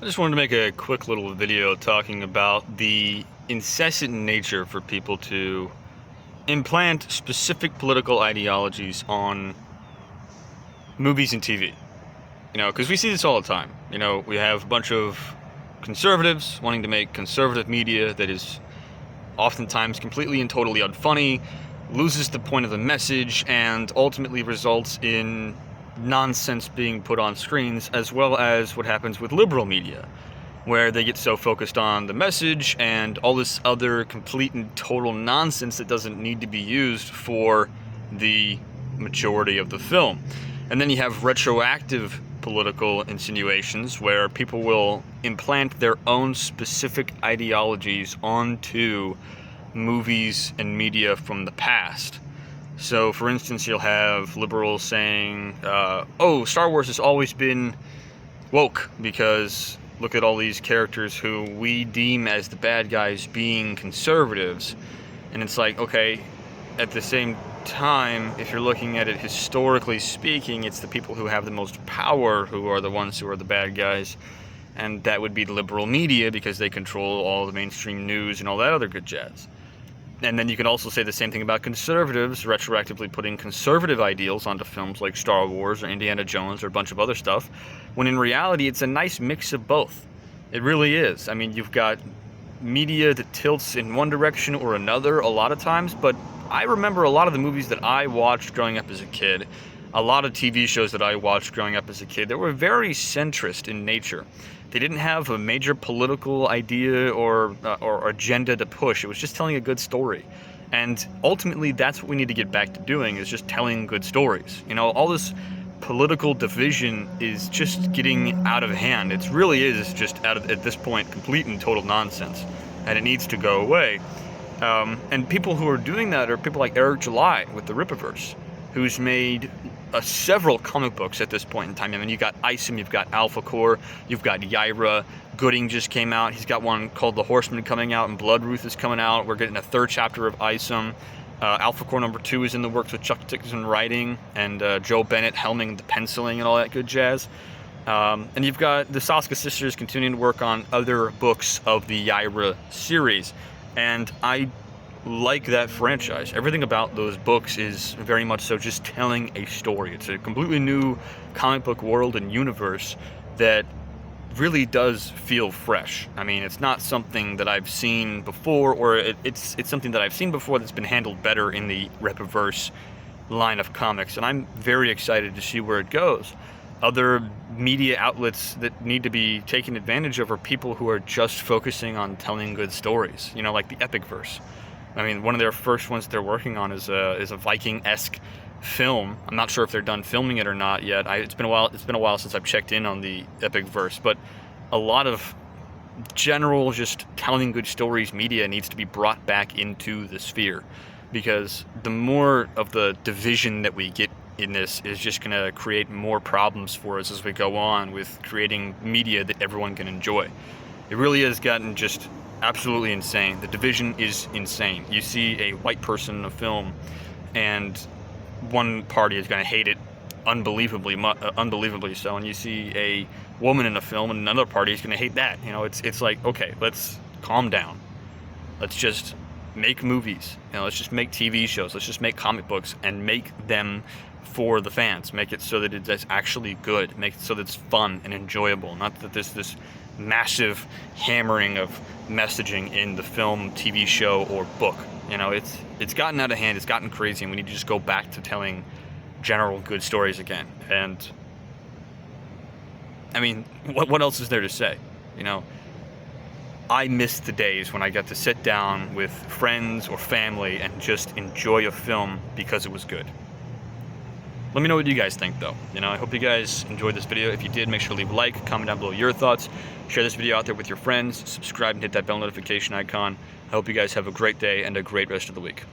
I just wanted to make a quick little video talking about the incessant nature for people to implant specific political ideologies on movies and TV. Because we see this all the time. We have a bunch of conservatives wanting to make conservative media that is oftentimes completely and totally unfunny, loses the point of the message, and ultimately results in nonsense being put on screens, as well as what happens with liberal media, where they get so focused on the message and all this other complete and total nonsense that doesn't need to be used for the majority of the film. And then you have retroactive political insinuations where people will implant their own specific ideologies onto movies and media from the past. So, for instance, you'll have liberals saying, oh, Star Wars has always been woke because look at all these characters who we deem as the bad guys being conservatives. And it's like, okay, at the same time, if you're looking at it historically speaking, it's the people who have the most power who are the ones who are the bad guys. And that would be the liberal media because they control all the mainstream news and all that other good jazz. And then you can also say the same thing about conservatives, retroactively putting conservative ideals onto films like Star Wars or Indiana Jones or a bunch of other stuff, when in reality it's a nice mix of both. It really is. I mean, you've got media that tilts in one direction or another a lot of times, but I remember a lot of the movies that I watched growing up as a kid, a lot of TV shows that I watched growing up as a kid that were very centrist in nature. They didn't have a major political idea or agenda to push. It was just telling a good story. And ultimately, that's what we need to get back to doing, is just telling good stories. All this political division is just getting out of hand. It really is just, at this point, complete and total nonsense. And it needs to go away. And people who are doing that are people like Eric July with the Rippaverse, who's made several comic books at this point in time. I mean, you've got Isom, you've got Alpha Core, you've got Yaira. Gooding just came out. He's got one called The Horseman coming out, and Bloodruth is coming out. We're getting a third chapter of Isom. Alpha Core number 2 is in the works with Chuck Dixon writing, and Joe Bennett helming the penciling and all that good jazz. And you've got the Soska sisters continuing to work on other books of the Yaira series. And I like that franchise. Everything about those books is very much so just telling a story. It's a completely new comic book world and universe that really does feel fresh. I mean, it's not something that I've seen before, or it's something that I've seen before that's been handled better in the Rippaverse line of comics, and I'm very excited to see where it goes. Other media outlets that need to be taken advantage of are people who are just focusing on telling good stories, like the Epicverse. I mean, one of their first ones they're working on is a Viking-esque film. I'm not sure if they're done filming it or not yet. It's been a while since I've checked in on the Epicverse, but a lot of general just telling good stories media needs to be brought back into the sphere, because the more of the division that we get in this is just going to create more problems for us as we go on with creating media that everyone can enjoy. It really has gotten just absolutely insane. The division is insane. You see a white person in a film, and one party is going to hate it unbelievably so, and you see a woman in a film, and another party is going to hate that. It's like, okay, let's calm down. Let's just make movies. Let's just make TV shows. Let's just make comic books and make them for the fans. Make it so that it's actually good. Make it so that it's fun and enjoyable. Not that there's this massive hammering of messaging in the film, TV show, or book. It's gotten out of hand. It's gotten crazy, and we need to just go back to telling general good stories again. And I mean, what else is there to say? I miss the days when I got to sit down with friends or family and just enjoy a film because it was good. Let me know what you guys think, though. I hope you guys enjoyed this video. If you did, make sure to leave a like, comment down below your thoughts, share this video out there with your friends, subscribe and hit that bell notification icon. I hope you guys have a great day and a great rest of the week.